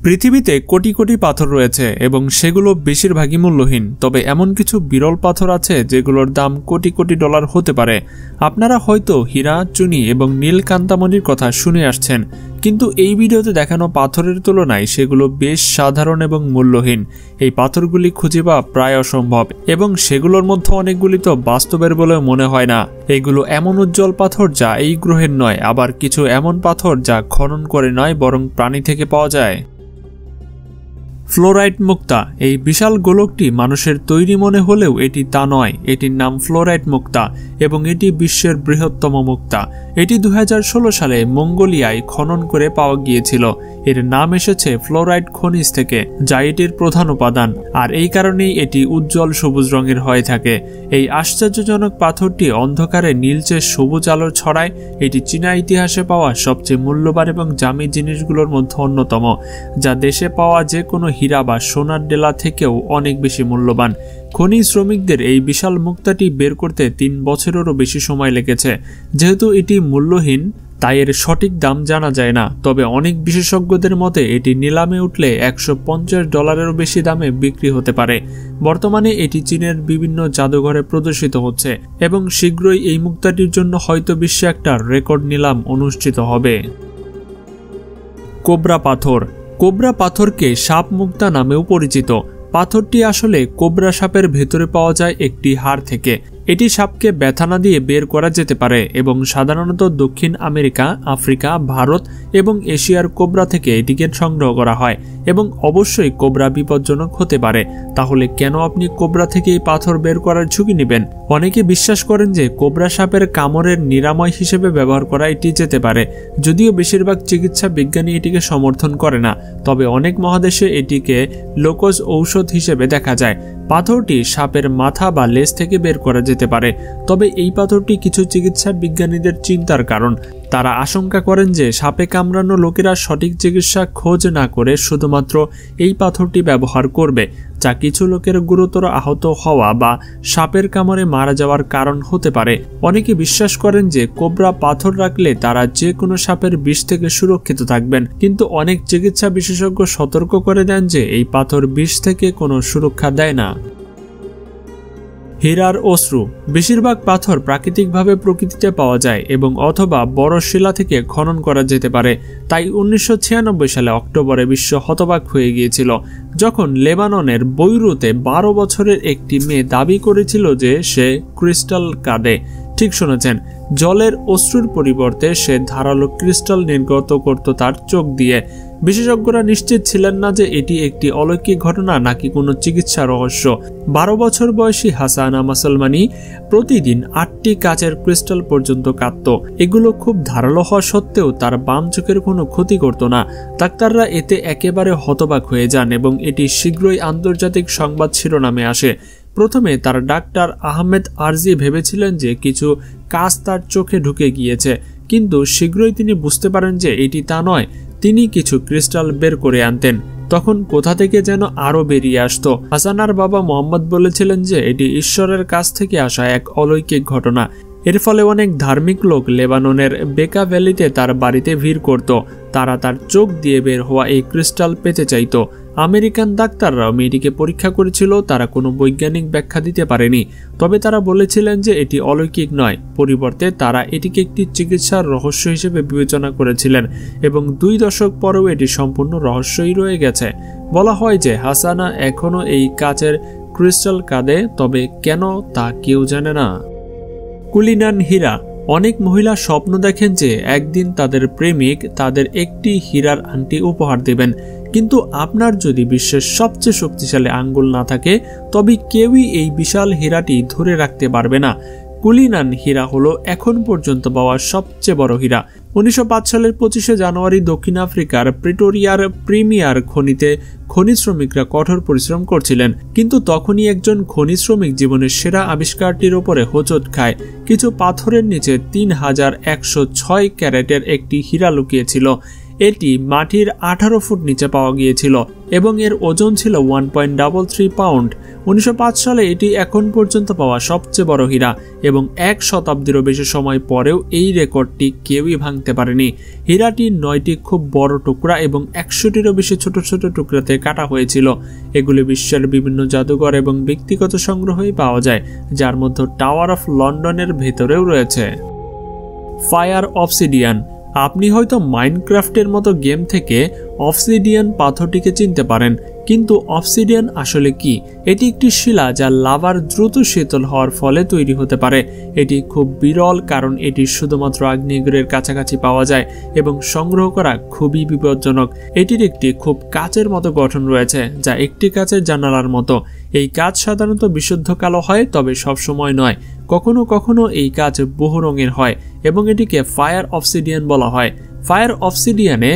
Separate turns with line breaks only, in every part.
পৃথিবীতে কোটি কোটি পাথর রয়েছে এবং সেগুলো বেশিরভাগই মূল্যহীন, তবে এমন কিছু বিরল পাথর আছে যেগুলোর দাম কোটি কোটি ডলার হতে পারে। আপনারা হয়তো হীরা, চুনি এবং নীল কান্তামণির কথা শুনে আসছেন, কিন্তু এই ভিডিওতে দেখানো পাথরের তুলনায় সেগুলো বেশ সাধারণ এবং মূল্যহীন। এই পাথরগুলি খুঁজে পাওয়া প্রায় অসম্ভব এবং সেগুলোর মধ্যে অনেকগুলি তো বাস্তবের বলে মনে হয় না। এগুলো এমন উজ্জ্বল পাথর যা এই গ্রহের নয়, আবার কিছু এমন পাথর যা খনন করে নয় বরং প্রাণী থেকে পাওয়া যায়। ফ্লোরাইট মুক্তা। এই বিশাল গোলকটি মানুষের তৈরি মনে হলেও এটি তা নয়। এটির নাম ফ্লোরাইট মুক্তা এবং এটি বিশ্বের বৃহত্তম মুক্তা। এটি 2016 সালে মঙ্গোলিয়ায় খনন করে পাওয়া গিয়েছিল। এর নাম এসেছে ফ্লোরাইট খনিজ থেকে, যা এটির প্রধান উপাদান, আর এই কারণেই এটি উজ্জ্বল সবুজ রঙের হয়ে থাকে। এই আশ্চর্যজনক পাথরটি অন্ধকারে নীলচে সবুজ আলো ছড়ায়। এটি চীনা ইতিহাসে পাওয়া সবচেয়ে মূল্যবান এবং দামি জিনিসগুলোর মধ্যে অন্যতম, যা দেশে পাওয়া যে কোনো হীরা বা সোনার ডেলা থেকেও অনেক বেশি মূল্যবান। খনি শ্রমিকদের এই বিশাল মুক্তাটি বের করতে 3 বছরেরও বেশি সময় লেগেছে। যেহেতু এটি মূল্যহীন, তাই এর সঠিক দাম জানা যায় না, তবে অনেক বিশেষজ্ঞদের মতে এটি নিলামে উঠলে $150 বেশি দামে বিক্রি হতে পারে। বর্তমানে এটি চীনের বিভিন্ন জাদুঘরে প্রদর্শিত হচ্ছে এবং শীঘ্রই এই মুক্তাটির জন্য হয়তো বিশ্বে একটা রেকর্ড নিলাম অনুষ্ঠিত হবে। কোবরা পাথর। কোবরা পাথরকে সাপ মুক্তা নামেও পরিচিত। পাথরটি আসলে কোবরা সাপের ভেতরে পাওয়া যায় একটি হাড় থেকে। এটি সাপকে ব্যথা না দিয়ে বের করা যেতে পারে এবং সাধারণত দক্ষিণ আমেরিকা, আফ্রিকা, ভারত এবং এশিয়ার কোবরা থেকে এটিকে সংগ্রহ করা হয় এবং অবশ্যই কোবরা বিপজ্জনক হতে পারে। তাহলে কেন আপনি কোবরা থেকে এই পাথর বের করার ঝুঁকি নেবেন? অনেকে বিশ্বাস করেন যে কোবরা সাপের কামড়ের নিরাময় হিসেবে ব্যবহার করা এটি যেতে পারে, যদিও বেশিরভাগ চিকিৎসা বিজ্ঞানী এটিকে সমর্থন করে না। তবে অনেক মহাদেশে এটিকে লোকজ ঔষধ হিসেবে দেখা যায়। পাথরটি সাপের মাথা বা লেজ থেকে বের করা যেতে পারে, তবে এই পাথরটি কিছু চিকিৎসা বিজ্ঞানীদের চিন্তার কারণ। তারা আশঙ্কা করেন যে সাপে কামড়ানো লোকেরা সঠিক চিকিৎসা খোঁজ না করে শুধুমাত্র এই পাথরটি ব্যবহার করবে, যা কিছু লোকের গুরুতর আহত হওয়া বা সাপের কামড়ে মারা যাওয়ার কারণ হতে পারে। অনেকে বিশ্বাস করেন যে কোবরা পাথর রাখলে তারা যে কোনো সাপের বিষ থেকে সুরক্ষিত থাকবেন, কিন্তু অনেক চিকিৎসা বিশেষজ্ঞ সতর্ক করে দেন যে এই পাথর বিষ থেকে কোনো সুরক্ষা দেয় না। হীরার অশ্রু। বেশিরভাগ পাথর প্রাকৃতিকভাবে প্রকৃতিতে পাওয়া যায় এবং অথবা বড় শিলা থেকে খনন করা যেতে পারে। তাই 1996 সালে অক্টোবরে বিশ্ব হতবাক হয়ে গিয়েছিল যখন লেবাননের বৈরুতে 12 বছরের একটি মেয়ে দাবি করেছিল যে সে ক্রিস্টাল কাঁদে। ঠিক শুনেছেন, জলের অশ্রুর পরিবর্তে সে ধারালো ক্রিস্টাল নির্গত করত তার চোখ দিয়ে। বিশেষজ্ঞরা নিশ্চিত ছিলেন না যে এটি একটি অলৌকিক ঘটনা নাকি কোনো চিকিৎসা রহস্য। 12 বছর বয়সী হাসানা মুসলমানি প্রতিদিন 8টি কাচের ক্রিস্টাল পর্যন্ত কাঁদত। এগুলো খুব ধারালো হওয়া সত্ত্বেও তার বাম চোখের কোনো ক্ষতি করত না। ডাক্তাররা এতে একেবারে হতবাক হয়ে যান এবং এটি শীঘ্রই আন্তর্জাতিক সংবাদ শিরোনামে আসে। প্রথমে তার ডাক্তার আহমেদ আরজি ভেবেছিলেন যে কিছু কাঁচ তার চোখে ঢুকে গিয়েছে, কিন্তু শীঘ্রই তিনি বুঝতে পারেন যে এটি তা নয়। তিনি কিছু ক্রিস্টাল বের করে আনতেন, তখন কোথা থেকে যেন আরো বেরিয়ে আসতো। হাসানার বাবা মোহাম্মদ বলেছিলেন যে এটি ঈশ্বরের কাছ থেকে আসা এক অলৌকিক ঘটনা। এর ফলে অনেক ধার্মিক লোক লেবাননের বেকা ভ্যালিতে তার বাড়িতে ভিড় করত। তারা তার চোখ দিয়ে বের হওয়া এই ক্রিস্টাল পেতে চাইত। আমেরিকান ডাক্তাররাও মেয়েটিকে পরীক্ষা করেছিল, তারা কোনো বৈজ্ঞানিক ব্যাখ্যা দিতে পারেনি। তবে তারা বলেছিলেন যে এটি অলৌকিক নয়, পরিবর্তে তারা এটিকে একটি চিকিৎসার রহস্য হিসেবে বিবেচনা করেছিলেন এবং 2 দশক পরেও এটি সম্পূর্ণ রহস্যই রয়ে গেছে। বলা হয় যে হাসানা এখনও এই কাচের ক্রিস্টাল কাঁদে, তবে কেন তা কেউ জানে না। কুলিনান হীরা। অনেক মহিলা স্বপ্ন দেখেন যে একদিন তাদের প্রেমিক তাদের একটি হীরার আংটি উপহার দেবেন, কিন্তু আপনার যদি বিশ্বের সবচেয়ে শক্তিশালী আঙ্গুল না থাকে তবে কেউই এই বিশাল হীরাটি ধরে রাখতে পারবে না। কুলিনান হীরা হলো এখন পর্যন্ত পাওয়া সবচেয়ে বড় হীরা। 1905 সালের 25শে জানুয়ারি দক্ষিণ আফ্রিকার প্রিটোরিয়ার প্রিমিয়ার খনিতে খনি শ্রমিকরা কঠোর পরিশ্রম করছিলেন, কিন্তু তখনই একজন খনি শ্রমিক জীবনের সেরা আবিষ্কারটির উপরে হোঁচট খায়। কিছু পাথরের নিচে 3106 ক্যারেটের একটি হীরা লুকিয়েছিল। এটি মাটির 18 ফুট নিচে পাওয়া গিয়েছিল এবং এর ওজন ছিল 1.33 পাউন্ড। 1905 সালে এটি এখন পর্যন্ত পাওয়া সবচেয়ে বড় হীরা এবং 1 শতাব্দীরও বেশি সময় পরেও এই রেকর্ডটি কেউই ভাঙতে পারেনি। হীরাটি 9টি খুব বড় টুকরা এবং 100টিরও বেশি ছোট ছোট টুকরাতে কাটা হয়েছিল। এগুলি বিশ্বের বিভিন্ন জাদুঘর এবং ব্যক্তিগত সংগ্রহে পাওয়া যায়, যার মধ্যে টাওয়ার অফ লন্ডনের ভেতরেও রয়েছে। Fire obsidian. আপনি হয়তো মাইনক্রাফটের মতো গেম থেকে অবসিডিয়ান পাথরটিকে চিনতে পারেন, কিন্তু অবসিডিয়ান আসলে কি? এটি একটি শিলা যা লাভার দ্রুত শীতল হওয়ার ফলে তৈরি হতে পারে। এটি খুব বিরল কারণ এটি শুধুমাত্র আগ্নেয়গিরির কাছাকাছি পাওয়া যায় এবং সংগ্রহ করা খুবই বিপজ্জনক। এটির একটি খুব কাচের মতো গঠন রয়েছে, যা একটি কাচের জানালার মতো। এই কাচ সাধারণত বিশুদ্ধ কালো হয়, তবে সবসময় নয়। কখনো কখনো এই কাচ বহু রঙের হয় এবং এটিকে ফায়ার অবসিডিয়ান বলা হয়। ফায়ার অবসিডিয়ানে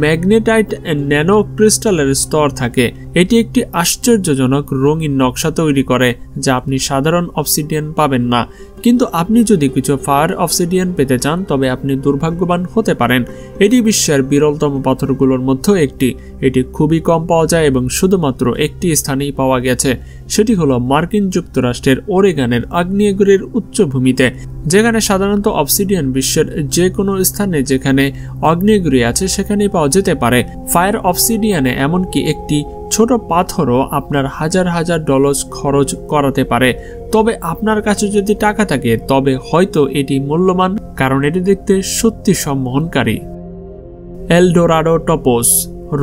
ম্যাগনেটাইট ন্যানো ক্রিস্টালের স্তর থাকে। এটি একটি আশ্চর্যজনক রঙিন নকশা তৈরি করে, যা আপনি সাধারণ অবসিডিয়ান পাবেন না। কিন্তু আপনি যদি কিছু ফায়ার অবসিডিয়ান পেতে চান, তবে আপনি দুর্ভাগ্যবান হতে পারেন। এটি বিশ্বের বিরলতম পাথরগুলোর মধ্যে একটি। এটি খুবই কম পাওয়া যায় এবং শুধুমাত্র একটি স্থানেই পাওয়া গেছে। সেটি হলো মার্কিন যুক্তরাষ্ট্রের ওরেগনের আগ্নেয়গিরির উচ্চভূমিতে, যেখানে সাধারণত অবসিডিয়ান বিশ্বের যে কোনো স্থানে যেখানে আগ্নেয়গিরি আছে সেখানেই পাওয়া যেতে পারে। ফায়ার অবসিডিয়ানে এমনকি একটি ছোট পাথরও আপনার হাজার হাজার ডলার খরচ করাতে পারে। তবে আপনার কাছে যদি টাকা থাকে, তবে হয়তো এটি মূল্যবান, কারণ এটি দেখতে সত্যি সম্মোহনকারী। এলডোরাডো টপোস।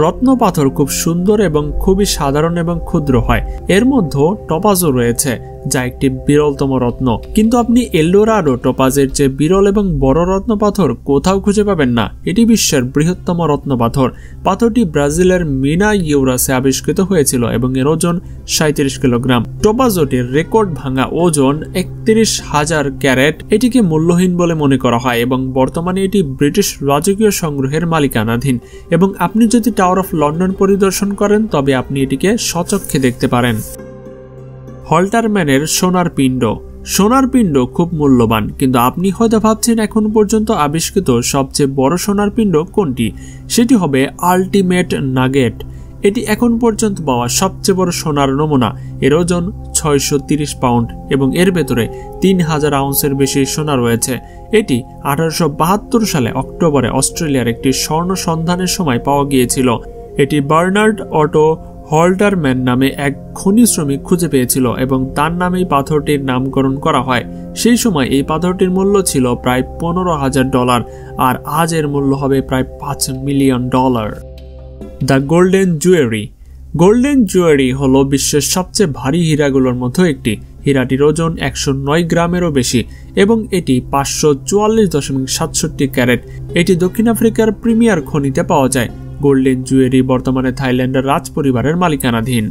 রত্ন পাথর খুব সুন্দর এবং খুবই সাধারণ এবং ক্ষুদ্র হয়। এর মধ্যে টপাজও রয়েছে, যা একটি বিরলতম রত্ন। কিন্তু আপনি এলডোরাডো টপাজের চেয়ে বিরল এবং বড় রত্ন পাথর কোথাও খুঁজে পাবেন না। এটি বিশ্বের বৃহত্তম রত্ন পাথর। পাথরটি ব্রাজিলের মিনা ইউরাসে আবিষ্কৃত হয়েছিল এবং এর ওজন 37 কিলোগ্রাম। টপাজটির রেকর্ড ভাঙা ওজন 31,000 ক্যারেট। এটিকে মূল্যহীন বলে মনে করা হয় এবং বর্তমানে এটি ব্রিটিশ রাজকীয় সংগ্রহের মালিকানাধীন। এবং আপনি যদি টাওয়ার অফ লন্ডন পরিদর্শন করেন, তবে আপনি এটিকে স্বচক্ষে দেখতে পারেন। হল্টারম্যানের সোনার পিণ্ড। সোনার পিণ্ড খুব মূল্যবান, কিন্তু আপনি হয়তো ভাবছেন এখন পর্যন্ত আবিষ্কৃত সবচেয়ে বড় সোনার পিণ্ড কোনটি। সেটি হবে আল্টিমেট নাগেট। এটি এখন পর্যন্ত পাওয়া সবচেয়ে বড় সোনার নমুনা। এর ওজন 630 পাউন্ড এবং এর ভেতরে 3000 আউন্সের বেশি সোনা রয়েছে। এটি 1872 সালে অক্টোবরে অস্ট্রেলিয়ার একটি স্বর্ণ সন্ধানের সময় পাওয়া গিয়েছিল। এটি বার্নার্ড অটো হল্টারম্যান নামে এক খনি শ্রমিক খুঁজে পেয়েছিল এবং তার নামেই পাথরটির নামকরণ করা হয়। সেই সময় এই পাথরটির মূল্য ছিল প্রায় $15,000 আর আজ এর মূল্য হবে প্রায় $5 million. The golden jubilee. Golden jubilee হলো বিশ্বের সবচেয়ে ভারী হীরাগুলোর মধ্যে একটি। হীরাটির ওজন 109 গ্রামেরও বেশি এবং এটি 544.67 ক্যারেট। এটি দক্ষিণ আফ্রিকার প্রিমিয়ার খনিতে পাওয়া যায়। গোল্ডেন জুয়েরি বর্তমানে থাইল্যান্ডের রাজ পরিবারের মালিকানাধীন।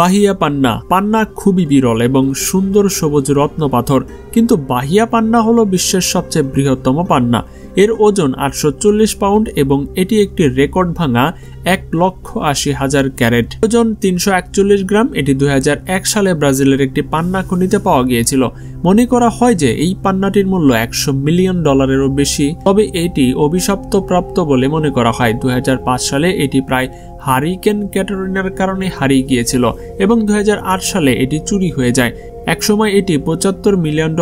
বাহিয়া পান্না। পান্না খুবই বিরল এবং সুন্দর সবুজ রত্ন পাথর, কিন্তু বাহিয়া পান্না হলো বিশ্বের সবচেয়ে বৃহত্তম পান্না। এর ওজন 840 পাউন্ড এবং এটি একটি রেকর্ড ভাঙা 1,80,000 ক্যারেট। ওজন 341 গ্রাম। এটি 2001 সালে ব্রাজিলের একটি পান্না খনিতে পাওয়া গিয়েছিল। মনে করা হয় যে এই পান্নাটির মূল্য $100 মিলিয়ন বেশি, তবে এটি অভিশপ্ত প্রাপ্ত বলে মনে করা হয়। 2005 সালে এটি প্রায় হারিকেন ক্যাটরিনার কারণে হারিয়ে গিয়েছিল এবং 2008 সালে এটি চুরি হয়ে যায়। একসময় এটি $75 মিলিয়ন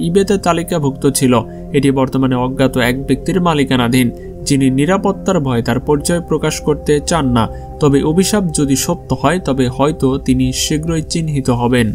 ইবেতে তালিকাভুক্ত ছিল। এটি বর্তমানে অজ্ঞাত এক ব্যক্তির মালিকানাধীন, যিনি নিরাপত্তার ভয়ে তার পরিচয় প্রকাশ করতে চান না। তবে অভিশাপ যদি সত্য হয়, তবে হয়তো তিনি শীঘ্রই চিহ্নিত হবেন।